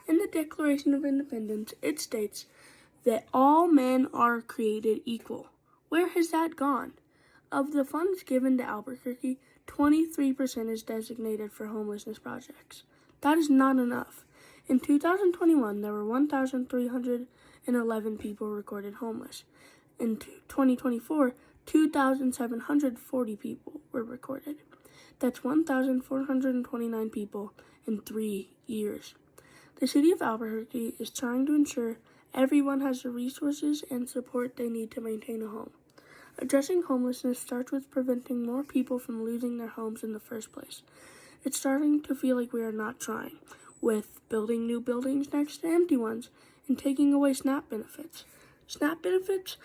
In the Declaration of Independence, it states that all men are created equal. Where has that gone? Of the funds given to Albuquerque, 23% is designated for homelessness projects. That is not enough. In 2021, there were 1,311 people recorded homeless. In 2024, 2,740 people were recorded. That's 1,429 people in 3 years. The city of Albuquerque is trying to ensure everyone has the resources and support they need to maintain a home. Addressing homelessness starts with preventing more people from losing their homes in the first place. It's starting to feel like we are not trying, with building new buildings next to empty ones and taking away SNAP benefits. SNAP benefits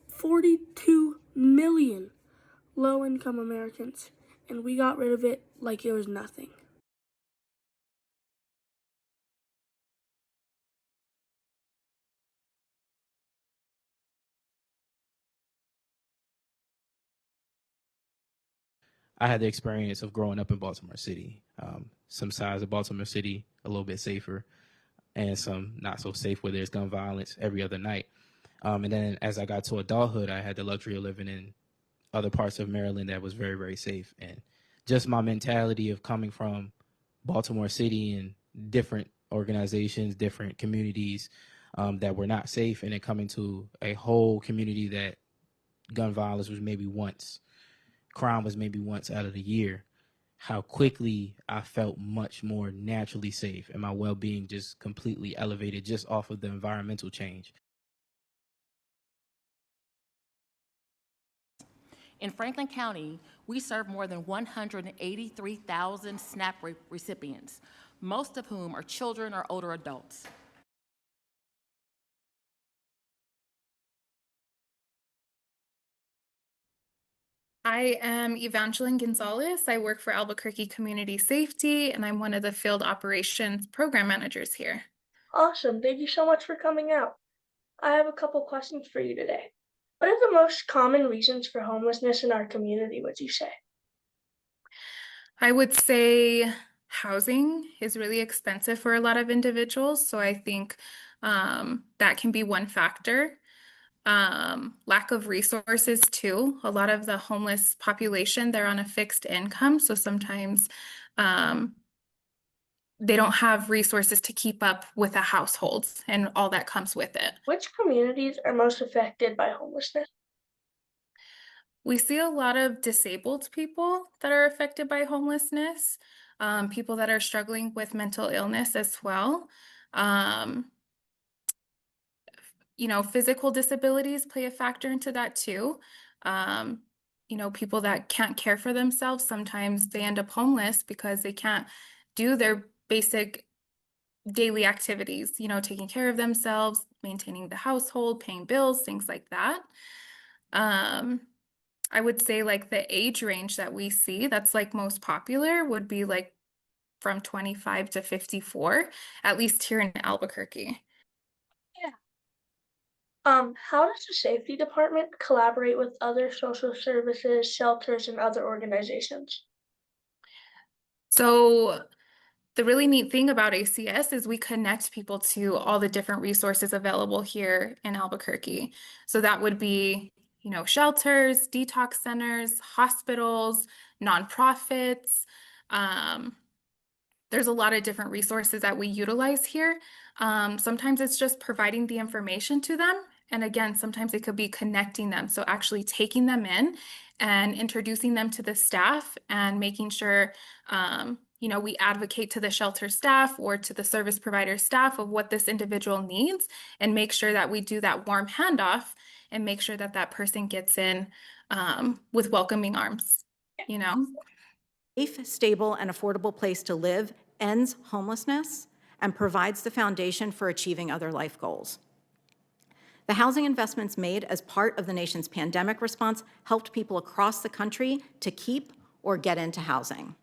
42 million low-income Americans, and we got rid of it like it was nothing. I had the experience of growing up in Baltimore City. Some sides of Baltimore City a little bit safer, and some not so safe where there's gun violence every other night. And then as I got to adulthood, I had the luxury of living in other parts of Maryland that was very, very safe. And just my mentality of coming from Baltimore City and different organizations, different communities that were not safe, and then coming to a whole community that gun violence was maybe once, crime was maybe once out of the year, how quickly I felt much more naturally safe, and my well-being just completely elevated just off of the environmental change. In Franklin County, we serve more than 183,000 SNAP recipients, most of whom are children or older adults. I am Evangeline Gonzalez. I work for Albuquerque Community Safety, and I'm one of the field operations program managers here. Awesome. Thank you so much for coming out. I have a couple questions for you today. What are the most common reasons for homelessness in our community, would you say? I would say housing is really expensive for a lot of individuals, so I think that can be one factor. Lack of resources too. A lot of the homeless population, they're on a fixed income, so sometimes they don't have resources to keep up with the households and all that comes with it. Which communities are most affected by homelessness? We see a lot of disabled people that are affected by homelessness, people that are struggling with mental illness as well. Physical disabilities play a factor into that too. People that can't care for themselves, sometimes they end up homeless because they can't do their basic daily activities, taking care of themselves, maintaining the household, paying bills, things like that. I would say like the age range that we see that's like most popular would be like from 25 to 54, at least here in Albuquerque. Yeah. How does the safety department collaborate with other social services, shelters, and other organizations? So the really neat thing about ACS is we connect people to all the different resources available here in Albuquerque. So that would be, shelters, detox centers, hospitals, nonprofits. There's a lot of different resources that we utilize here. Sometimes it's just providing the information to them. And again, sometimes it could be connecting them. So actually taking them in and introducing them to the staff and making sure, we advocate to the shelter staff or to the service provider staff of what this individual needs and make sure that we do that warm handoff and make sure that that person gets in with welcoming arms, Safe, stable, and affordable place to live ends homelessness and provides the foundation for achieving other life goals. The housing investments made as part of the nation's pandemic response helped people across the country to keep or get into housing.